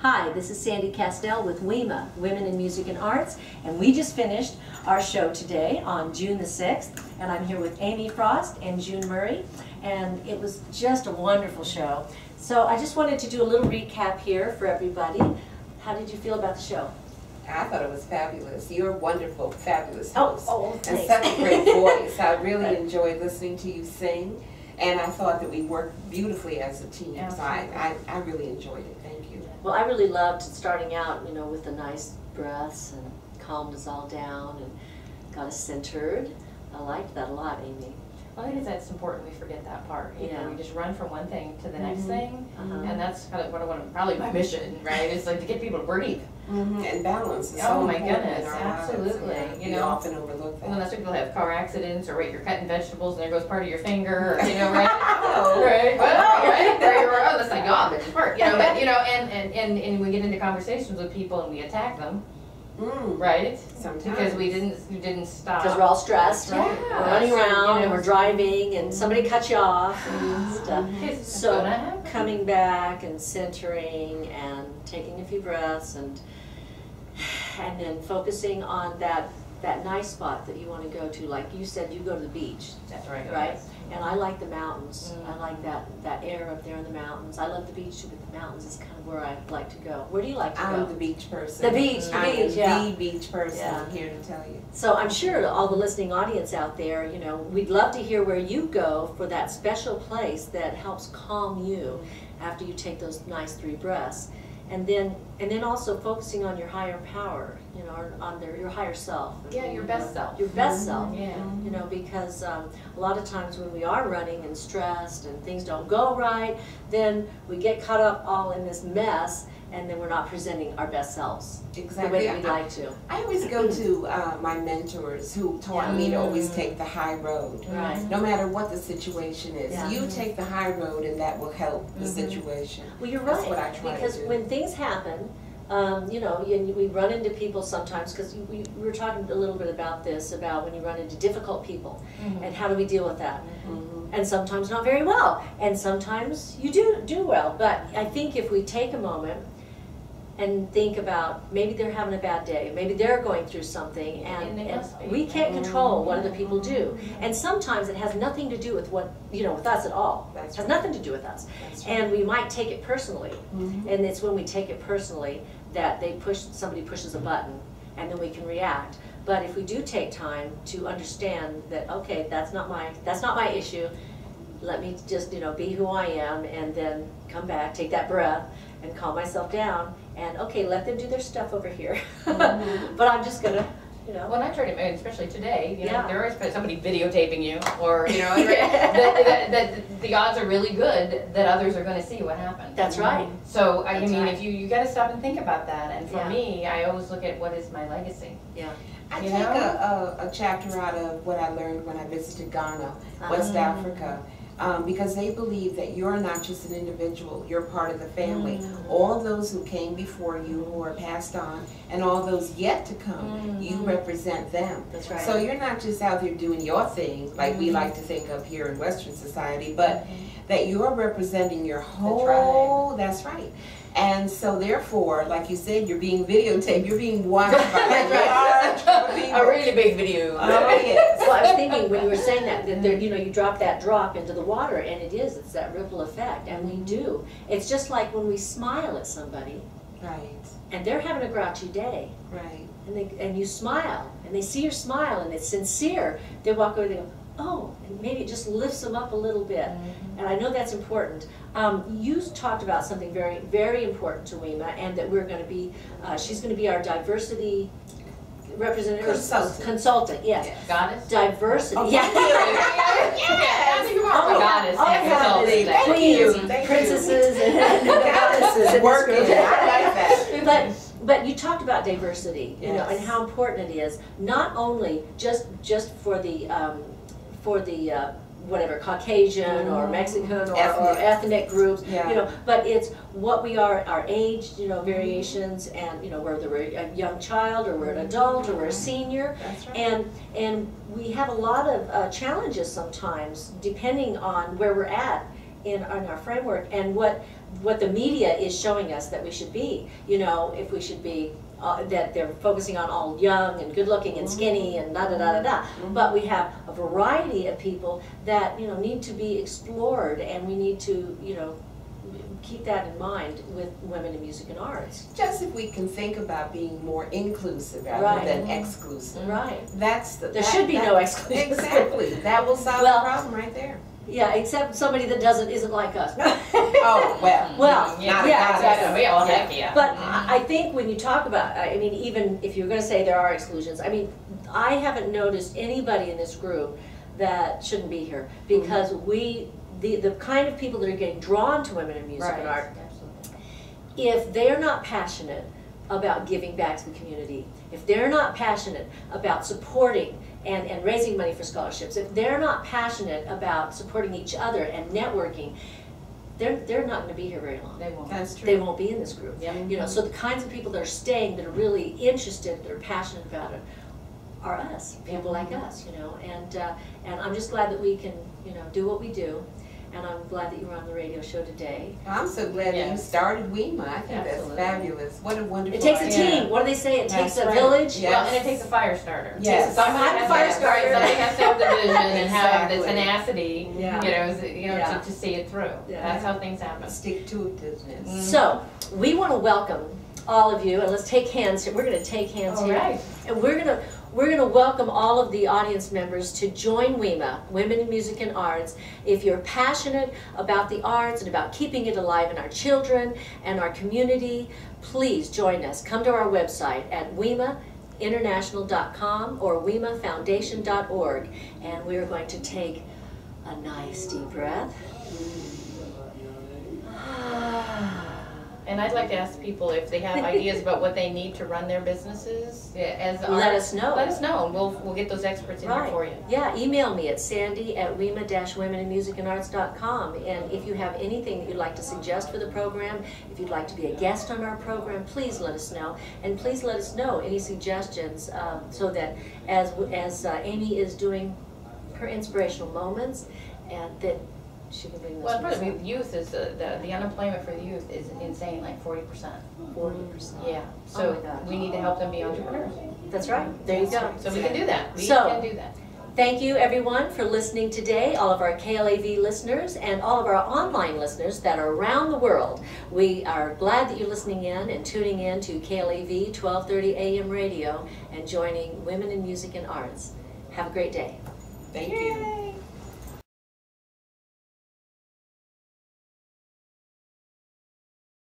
Hi, this is Sandy Kastel with WIMA, Women in Music and Arts, and we just finished our show today on June the 6th, and I'm here with Amy Frost and June Murray, and it was just a wonderful show. So I just wanted to do a little recap here for everybody. How did you feel about the show? I thought it was fabulous. You're a wonderful, fabulous Oh, host. oh, and thanks. such a great voice. I really Right. enjoyed listening to you sing, and I thought that we worked beautifully as a team. So I really enjoyed it. Thank you. Well, I really loved starting out, you know, with the nice breaths and calmed us all down and got us centered. I liked that a lot, Amy. Well, I think that's important. We forget that part. You know, Yeah. we just run from one thing to the next thing, Uh-huh. and that's kind of probably my mission, right? Is like to get people to breathe. And balance is Oh so my important goodness, in our lives. absolutely. Yeah, You we know, often overlook that. Well, that's why people have car accidents, or you're cutting vegetables and there goes part of your finger, or, you know, right? Oh. Right. Well, right. There you are. Oh, that's not God, but it's work. You know, but you know, and we get into conversations with people and we attack them, right? Sometimes. Because we didn't stop. Because we're all stressed, Yeah. we're running So, around you know, and we're driving and somebody cuts you off and stuff. It's So gonna happen. coming back and centering and taking a few breaths and then focusing on that nice spot that you want to go to. Like you said, you go to the beach, That's right. right? And I like the mountains. I like that air up there in the mountains. I love the beach too, but the mountains is kind of where I like to go. Where do you like to go? I'm the beach person. The beach, yeah. The beach person. Yeah. I'm here to tell you. So I'm sure all the listening audience out there, you know, we'd love to hear where you go for that special place that helps calm you after you take those nice 3 breaths. And then also focusing on your higher power, you know, on your higher self. Yeah, your best self. Your best self. Yeah. You know, because a lot of times when we are running and stressed and things don't go right, then we get caught up all in this mess, and then we're not presenting our best selves Exactly. the way we'd like to. I always go to my mentors who taught me to always take the high road. Right. No matter what the situation is. Yeah. You take the high road and that will help the situation. Well, you're That's right, what I try because to do. when things happen, you know, we run into people sometimes, because we were talking a little bit about this, about when you run into difficult people, and how do we deal with that? And sometimes not very well, and sometimes you do well. But I think if we take a moment and think about, maybe they're having a bad day, maybe they're going through something, And they must be. we can't control what other people do. And sometimes it has nothing to do with with us at all. That's It has right. nothing to do with us. That's right. And we might take it personally. And it's when we take it personally that somebody pushes a button, and then we can react. But if we do take time to understand that, okay, that's not my issue, let me just, you know, be who I am, and then come back, take that breath, and calm myself down, and okay, let them do their stuff over here. But I'm just gonna, you know. Well, I try to, and especially today, you know, Yeah. there is somebody videotaping you, or, you know, that the odds are really good that others are going to see what happened. That's right. So, I That's mean, right. if you got to stop and think about that. And for Yeah. me, I always look at what is my legacy. Yeah. I You take know? a chapter out of what I learned when I visited Ghana, West Africa, because they believe that you're not just an individual, you're part of the family. All those who came before you, who are passed on, and all those yet to come, you represent them. That's right. So you're not just out there doing your thing, like we like to think of here in Western society, but that you're representing your whole, that's right. And so therefore, like you said, you're being videotaped, you're being watched by a large group of people. A really big video. Oh, yes. Well, I was thinking when you were saying that there, you know, you drop that drop into the water, and it's that ripple effect, and we do. It's just like when we smile at somebody, Right, and they're having a grouchy day, right. and you smile, and they see your smile, and it's sincere. They walk over, they go, oh, and maybe it just lifts them up a little bit. And I know that's important. You talked about something very, very important to WIMA, and that we're going to be, she's going to be our diversity representative. Consultant, yes. Goddess? Diversity. Oh, yeah. Yes. Oh, Goddess. oh, Yeah, goddess. consultant. Queens, Thank you. princesses, and goddesses in this Working, group. I like that. But you talked about diversity, you know, and Yes. how important it is, not only just for the whatever, Caucasian or Mexican or ethnic groups, Yeah. you know, but it's what we are, our age, you know, variations, and, you know, whether we're a young child or we're an adult or we're a senior. That's right. And we have a lot of challenges sometimes, depending on where we're at in our framework and what the media is showing us that we should be. You know, if we should be that they're focusing on all young and good looking and skinny and da da da da da. But we have a variety of people that, you know, need to be explored, and we need to, you know, keep that in mind with women in music and arts. Just if we can think about being more inclusive rather than exclusive. Right. That's There should be no exclusion. Exactly. That will solve the problem right there. Yeah, except somebody that isn't like us. Oh, well. Well, yeah, exactly. Well, heck yeah. But I think when you talk about, I mean, even if you're going to say there are exclusions, I mean, I haven't noticed anybody in this group that shouldn't be here, because the kind of people that are getting drawn to women in music and art, if they're not passionate about giving back to the community, if they're not passionate about supporting and raising money for scholarships, if they're not passionate about supporting each other and networking, they're not going to be here very long. They won't. That's true. They won't be in this group. Yep. You know, so the kinds of people that are staying, that are really interested, that are passionate about it, are us, people like us. You know, and I'm just glad that we can, you know, do what we do. And I'm glad that you were on the radio show today. I'm so glad that you started WIMA. I think that's fabulous. What a wonderful It takes a idea. team. What do they say? It takes a right. village. Yes. Well, and it takes a fire starter. Yes. Somebody has to have somebody has to have the vision and have the Exactly. tenacity, Yeah. to see it through. Yeah. That's how things happen. Stick-to-itiveness. So we want to welcome all of you, and let's take hands. We're going to take hands All here, right. and we're going to welcome all of the audience members to join WIMA, Women in Music and Arts. If you're passionate about the arts and about keeping it alive in our children and our community, please join us. Come to our website at wimainternational.com or wimafoundation.org, and we are going to take a nice deep breath. And I'd like to ask people if they have ideas about what they need to run their businesses. Let us know. Let us know, and we'll get those experts in here for you. Yeah, email me at sandy@wima-womeninmusicandarts.com. And if you have anything that you'd like to suggest for the program, if you'd like to be a guest on our program, please let us know. And please let us know any suggestions so that as Amy is doing her inspirational moments, and that she can bring those. Well, part of the youth is the unemployment for the youth is insane, like 40%. 40%. Yeah. Oh So my gosh. we need to help them be entrepreneurs. That's right. There you go. So we can do that. We So- can do that. Thank you, everyone, for listening today, all of our KLAV listeners and all of our online listeners that are around the world. We are glad that you're listening in and tuning in to KLAV 1230 AM radio and joining Women in Music and Arts. Have a great day. Thank you.